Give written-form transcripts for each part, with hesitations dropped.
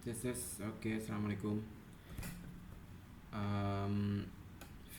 Oke, assalamualaikum. Em,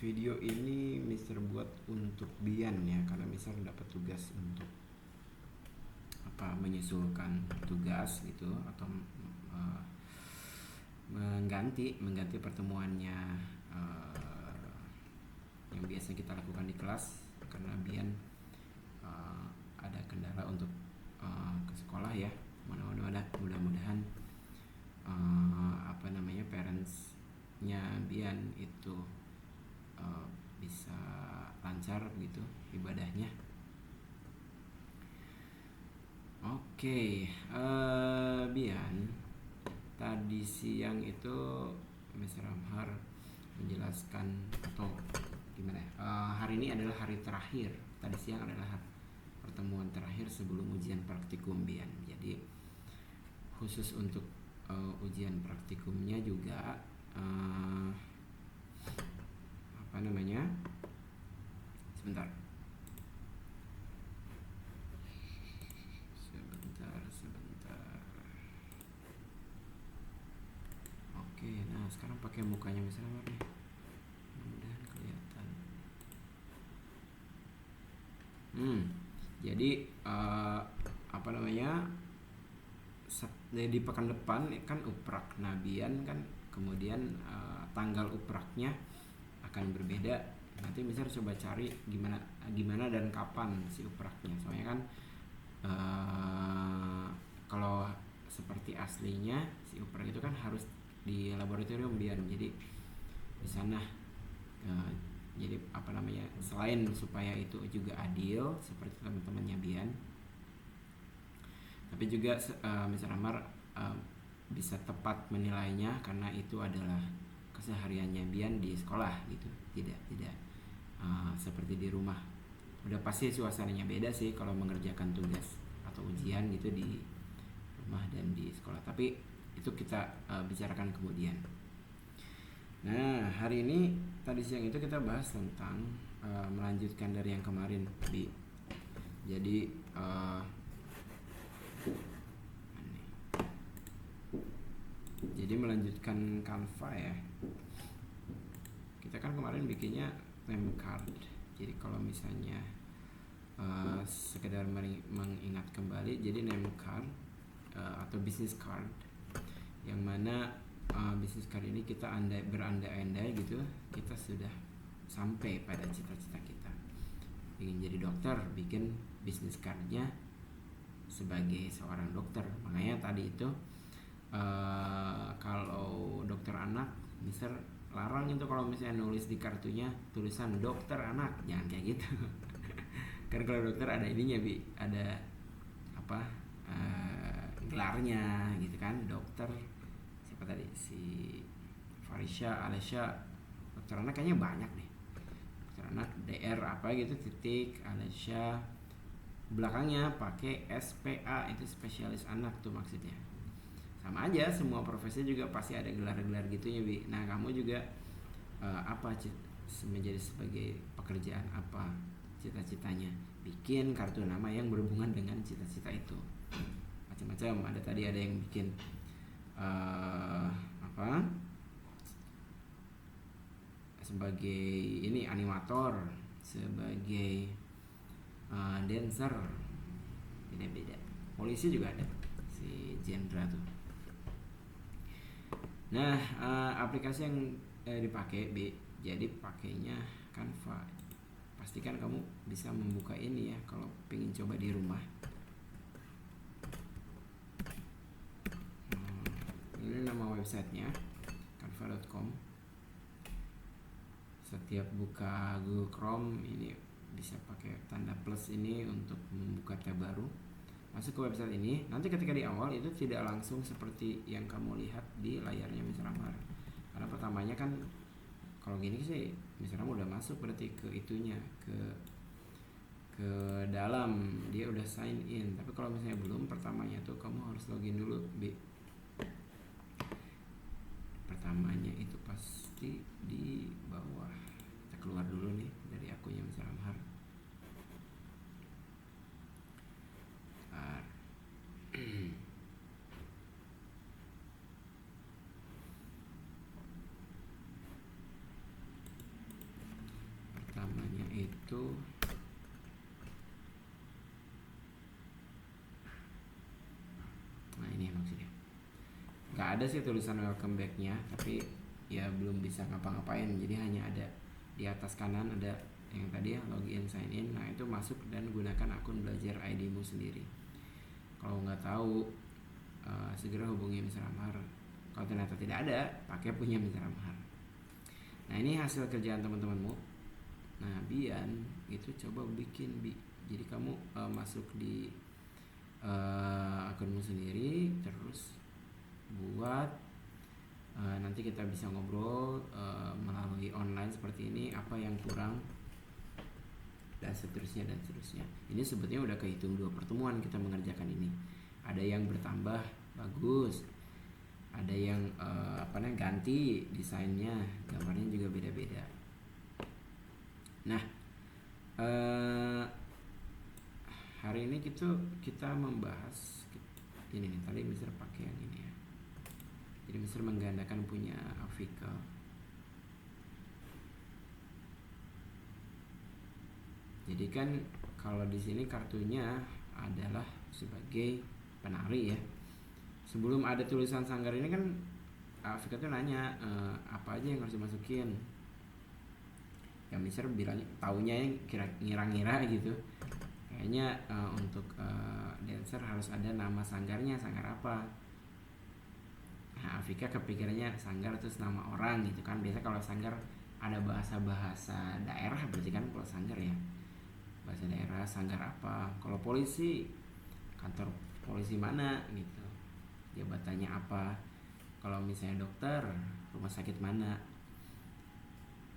Video ini Mister buat untuk Bian ya, karena Mister dapat tugas untuk menyusulkan tugas gitu atau eh, mengganti pertemuannya yang biasa kita lakukan di kelas, karena Bian eh, ada kendala untuk ke sekolah ya. Mudah-mudahan parentsnya Bian itu uh, bisa lancar gitu ibadahnya. Oke, Bian, tadi siang itu Mr. Amhar menjelaskan atau gimana ya? Hari ini adalah hari terakhir. Tadi siang adalah pertemuan terakhir sebelum ujian praktikum Bian. Jadi khusus untuk ujian praktikumnya juga uh, sebentar sebentar. Oke, nah sekarang pakai mukanya misalnya nih, mudah-mudahan kelihatan. Jadi di pekan depan kan uprak Nabian kan, kemudian tanggal upraknya akan berbeda. Nanti misalnya coba cari gimana dan kapan si upraknya, soalnya kan kalau seperti aslinya si uprak itu kan harus di laboratorium Bian. Jadi di sana jadi selain supaya itu juga adil seperti teman-temannya Bian, tapi juga Mr. Amar bisa tepat menilainya karena itu adalah kesehariannya Bian di sekolah gitu, tidak seperti di rumah. Udah pasti suasananya beda sih kalau mengerjakan tugas atau ujian gitu di rumah dan di sekolah, tapi itu kita bicarakan kemudian. Nah, hari ini tadi siang itu kita bahas tentang melanjutkan dari yang kemarin, Bi. Jadi melanjutkan Canva ya. Kita kan kemarin bikinnya name card. Jadi kalau misalnya sekedar mengingat kembali, jadi name card atau business card, yang mana business card ini kita berandai-andai gitu, kita sudah sampai pada cita-cita kita ingin jadi dokter, bikin business cardnya sebagai seorang dokter. Makanya tadi itu kalau dokter anak, Mister larang itu kalau misalnya nulis di kartunya tulisan dokter anak, jangan kayak gitu. Karena kalau dokter ada ininya, Bi, ada gelarnya gitu kan, dokter siapa tadi, si Farisha Alesha. Dokter anak kayaknya banyak nih, dokter anak DR apa gitu titik Alesha, belakangnya pakai SPA, itu spesialis anak tuh maksudnya. Sama aja, semua profesi juga pasti ada gelar-gelar gitunya, Bi. Nah, kamu juga menjadi sebagai pekerjaan apa cita-citanya, bikin kartu nama yang berhubungan dengan cita-cita itu. Macam-macam, ada yang bikin sebagai ini animator, sebagai dancer, beda-beda. Polisi juga ada si Jendra tuh. Nah, aplikasi yang dipakai, B, jadi pakainya Canva. Pastikan kamu bisa membuka ini ya kalau pengen coba di rumah. Ini nama websitenya, canva.com. Setiap buka Google Chrome ini bisa pakai tanda plus ini untuk membuka tab baru. Masuk ke website ini, nanti ketika di awal itu tidak langsung seperti yang kamu lihat di layarnya Mr. Amar. Karena pertamanya kan kalau gini sih Mr. Amar udah masuk berarti ke itunya, ke dalam, dia udah sign in. Tapi kalau misalnya belum, pertamanya tuh kamu harus login dulu, B. Pertamanya itu pasti di bawah. Kita keluar dulu nih dari akunnya Mr. Amhar. itu nah ini maksudnya nggak ada sih tulisan welcome back-nya, tapi ya belum bisa ngapa-ngapain. Jadi hanya ada di atas kanan ada yang tadi ya login sign in. Nah itu masuk dan gunakan akun belajar ID-mu sendiri. Kalau nggak tahu segera hubungi Mr. Amar. Kalau ternyata tidak ada, pakai punya Mr. Amar. Nah ini hasil kerjaan teman-temanmu. Nah Bian itu coba bikin jadi kamu masuk di akunmu sendiri, terus buat nanti kita bisa ngobrol melalui online seperti ini, apa yang kurang dan seterusnya dan seterusnya. Ini sebetulnya udah kehitung 2 pertemuan kita mengerjakan ini. Ada yang bertambah bagus, ada yang ganti desainnya, gambarnya juga beda-beda. Nah hari ini kita membahas ini nih, tadi Mister pakai yang ini ya. Jadi Mister menggandakan punya Afika. Jadi kan kalau di sini kartunya adalah sebagai penari ya. Sebelum ada tulisan sanggar ini kan Afika tuh nanya apa aja yang harus dimasukin. Ya Mister bilang taunya yang ngira-ngira gitu. Kayaknya untuk dancer harus ada nama sanggarnya, sanggar apa. Nah, Afika kepikirannya sanggar terus nama orang gitu kan. Biasa kalau sanggar ada bahasa-bahasa daerah berarti kan kalau sanggar ya. Bahasa daerah, sanggar apa. Kalau polisi, kantor polisi mana gitu. Jabatannya apa. Kalau misalnya dokter, rumah sakit mana.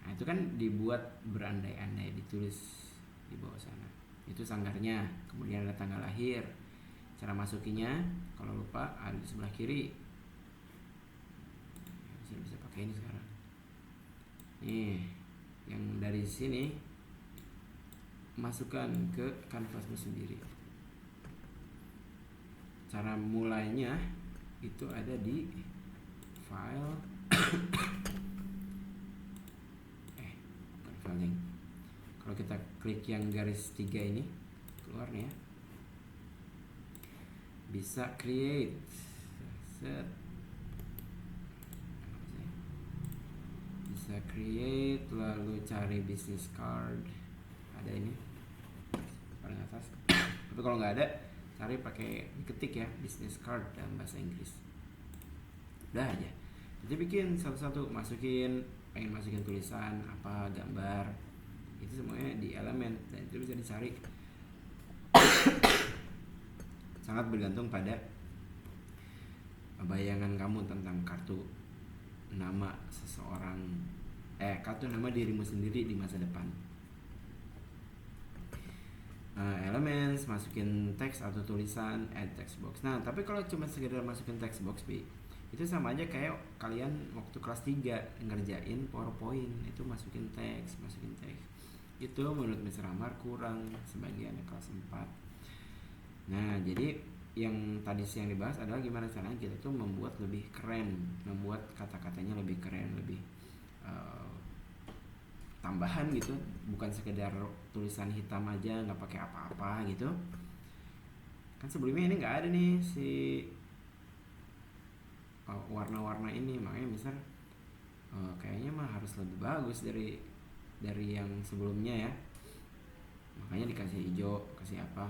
Nah, itu kan dibuat berandai-andai, ditulis di bawah sana. Itu sanggarnya. Kemudian ada tanggal lahir. Cara masukinya, kalau lupa ada di sebelah kiri. Bisa pakai ini sekarang. Nih, yang dari sini masukkan ke kanvasmu sendiri. Cara mulainya itu ada di file bukan file. Kalau kita klik yang garis 3 ini keluar nih ya, bisa create set, bisa create, lalu cari business card, ada ini paling atas. Tapi kalau nggak ada, cari pakai ketik ya business card dalam bahasa Inggris. Udah aja. Jadi bikin satu-satu, masukin tulisan apa, gambar, itu semuanya di elemen dan itu bisa dicari. Sangat bergantung pada bayangan kamu tentang kartu nama seseorang, kartu nama dirimu sendiri di masa depan. Elements, masukin teks atau tulisan, add text box. Nah tapi kalau cuma sekedar masukin text box itu sama aja kayak kalian waktu kelas 3 ngerjain PowerPoint, itu masukin teks. Itu menurut Mr. Amar kurang sebagian kelas 4. Nah jadi yang tadi siang dibahas adalah gimana caranya kita tuh membuat lebih keren, membuat kata-katanya lebih keren, lebih tambahan gitu, bukan sekedar tulisan hitam aja nggak pakai apa-apa gitu kan. Sebelumnya ini nggak ada nih si warna-warna ini, makanya misal kayaknya mah harus lebih bagus dari yang sebelumnya ya, makanya dikasih hijau, kasih apa.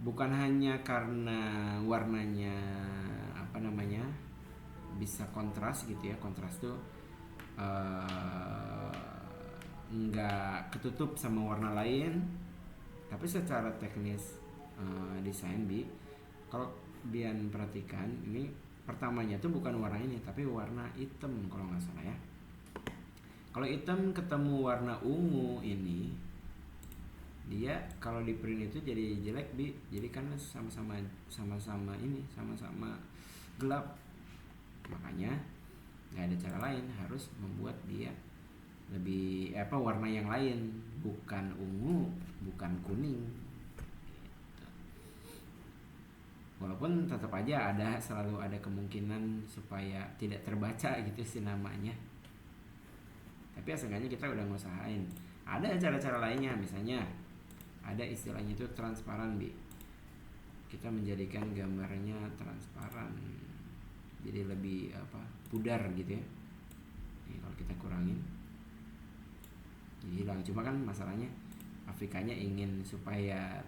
Bukan hanya karena warnanya bisa kontras gitu ya, kontras tuh nggak ketutup sama warna lain, tapi secara teknis desain kalau Bian perhatikan ini pertamanya tuh bukan warna ini tapi warna hitam kalau nggak salah ya. Kalau hitam ketemu warna ungu ini, dia kalau di print itu jadi jelek jadi karena sama-sama gelap, makanya nggak ada cara lain, harus membuat dia lebih warna yang lain, bukan ungu, bukan kuning gitu. Walaupun tetap aja selalu ada kemungkinan supaya tidak terbaca gitu sih namanya, tapi seenggaknya kita udah ngusahain. Ada cara-cara lainnya, misalnya ada istilahnya itu transparan, Bi. Kita menjadikan gambarnya transparan, jadi lebih pudar gitu ya. Ini kalau kita kurangin jadi hilang. Cuma kan masalahnya Afikanya ingin supaya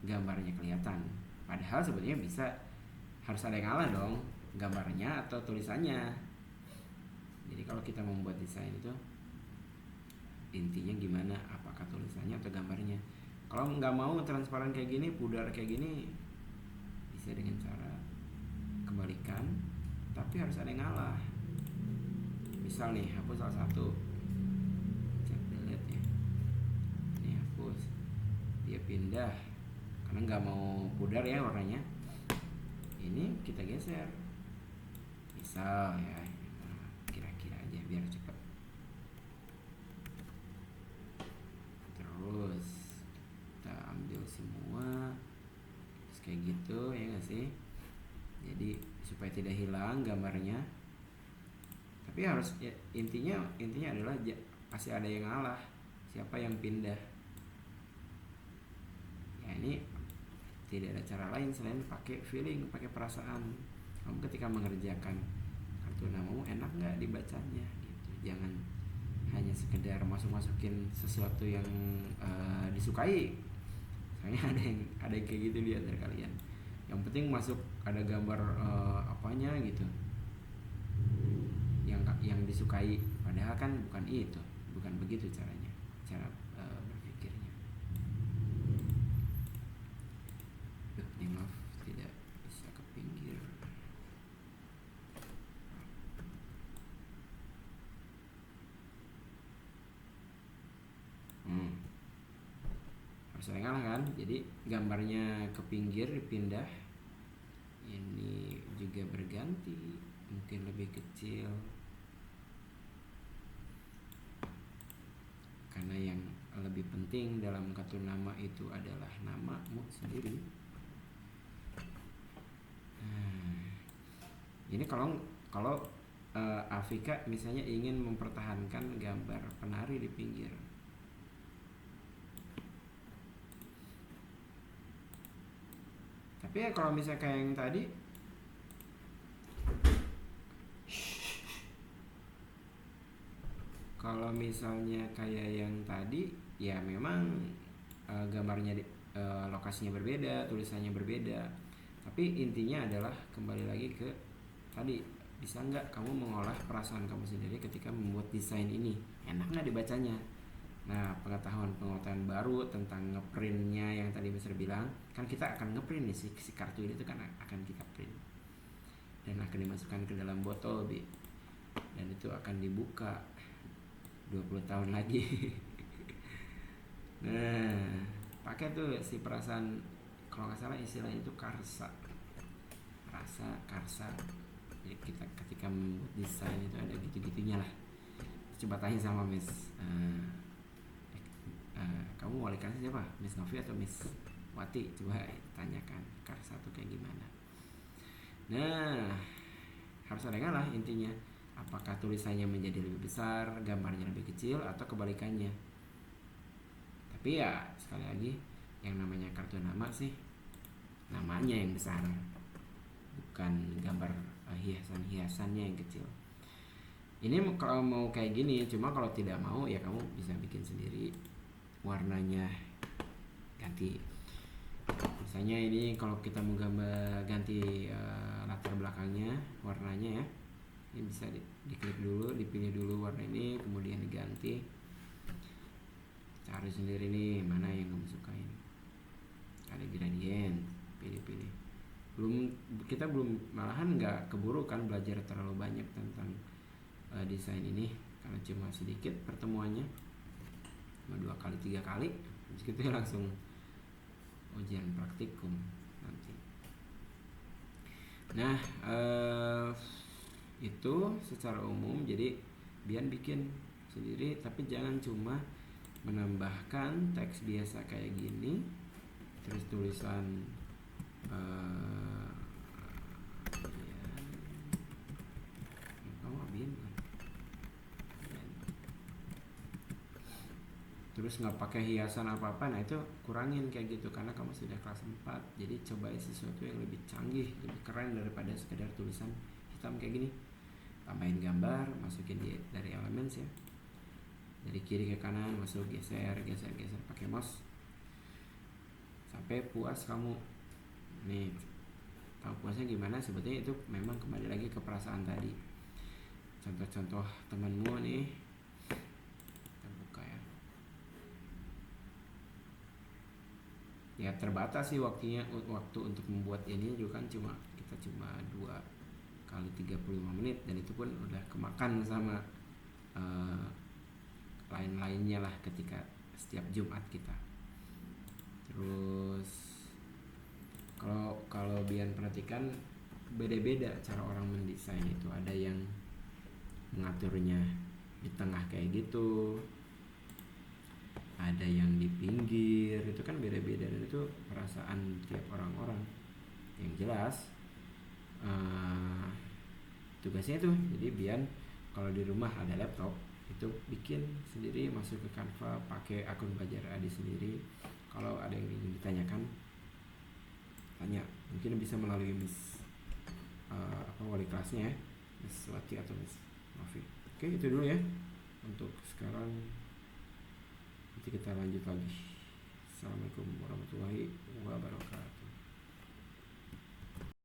gambarnya kelihatan, padahal sebetulnya harus ada yang ngalah dong, gambarnya atau tulisannya. Jadi kalau kita membuat desain itu intinya gimana, apakah tulisannya atau gambarnya. Kalau nggak mau transparan kayak gini, pudar kayak gini, bisa dengan cara kebalikan, tapi harus ada yang ngalah. Misal nih, hapus salah satu, cek delete ya, ini hapus, dia pindah karena nggak mau pudar ya warnanya, ini kita geser, misal ya, kira-kira aja biar cepat. Terus kita ambil semua terus kayak gitu ya nggak sih, jadi supaya tidak hilang gambarnya. Tapi harus ya, intinya adalah pasti ada yang ngalah, siapa yang pindah ya. Ini tidak ada cara lain selain pakai feeling, pakai perasaan. Kamu ketika mengerjakan kartu namamu, enak nggak dibacanya gitu. Jangan hanya sekedar masukin sesuatu yang disukai. Soalnya ada yang kayak gitu di antara kalian. Yang penting masuk ada gambar apanya gitu, yang disukai, padahal kan bukan itu, bukan begitu caranya, cara berpikirnya. Maaf tidak bisa ke pinggir. Harus ada ngalah kan, jadi gambarnya ke pinggir dipindah, ini juga berganti, mungkin lebih kecil karena yang lebih penting dalam kartu nama itu adalah namamu sendiri. Ini kalau Afika misalnya ingin mempertahankan gambar penari di pinggir, tapi ya kalau misalnya kayak yang tadi, kalau misalnya kayak yang tadi ya memang gambarnya lokasinya berbeda, tulisannya berbeda, tapi intinya adalah kembali lagi ke tadi, bisa nggak kamu mengolah perasaan kamu sendiri ketika membuat desain ini, enak nggak dibacanya. Nah, pengetahuan baru tentang ngeprintnya yang tadi Mister bilang, kan kita akan ngeprint nih si kartu ini tuh kan akan kita print dan akan dimasukkan ke dalam botol, Bi. Dan itu akan dibuka 20 tahun lagi. Nah, pakai tuh si perasaan, kalau nggak salah istilahnya itu karsa. Karsa. Jadi kita ketika membuat desain itu ada gitu-gitunya lah. Coba tanya sama Miss kamu wali kelas siapa? Miss Novi atau Miss Wati? Coba tanyakan karsa itu kayak gimana. Nah, harus ada ngalah intinya. Apakah tulisannya menjadi lebih besar, gambarnya lebih kecil, atau kebalikannya. Tapi ya sekali lagi, yang namanya kartu nama sih namanya yang besar, bukan gambar hiasan-hiasannya yang kecil. Ini kalau mau kayak gini, cuma kalau tidak mau ya kamu bisa bikin sendiri, warnanya ganti. Misalnya ini kalau kita mau gambar ganti latar belakangnya, warnanya ya, ini bisa diklik dulu, dipilih dulu warna ini, kemudian diganti. Cari sendiri nih mana yang kamu sukain. Ada gradient, pilih-pilih. Kita belum, malahan nggak keburu kan belajar terlalu banyak tentang desain ini, karena cuma sedikit pertemuannya, cuma 2 kali 3 kali, habis itu langsung ujian praktikum nanti. Nah, itu secara umum. Jadi Bian bikin sendiri, tapi jangan cuma menambahkan teks biasa kayak gini terus tulisan terus nggak pakai hiasan apa-apa, nah itu kurangin kayak gitu karena kamu sudah kelas 4. Jadi cobain sesuatu yang lebih canggih, lebih keren daripada sekedar tulisan hitam kayak gini. Tambahin gambar, masukin dari Elements ya, dari kiri ke kanan, masuk, geser pakai mouse sampai puas kamu. Nih, tahu puasnya gimana? Sebetulnya itu memang kembali lagi ke perasaan tadi. Contoh-contoh temanmu nih, kita buka ya. Ya terbatas sih waktu untuk membuat ini juga kan, kita cuma 2 kali 35 menit, dan itu pun udah kemakan sama lain-lainnya lah ketika setiap Jumat kita. Terus kalau Bian perhatikan beda-beda cara orang mendesain itu. Ada yang mengaturnya di tengah kayak gitu, ada yang di pinggir, itu kan beda-beda, dan itu perasaan tiap orang-orang. Yang jelas tugasnya itu, jadi Bian kalau di rumah ada laptop itu bikin sendiri, masuk ke Canva, pakai akun Belajar Adi sendiri. Kalau ada yang ingin ditanyakan, tanya, mungkin bisa melalui Miss wali kelasnya ya, Miss Wati atau Miss Novi. Oke, itu dulu ya untuk sekarang, nanti kita lanjut lagi. Assalamualaikum warahmatullahi wabarakatuh.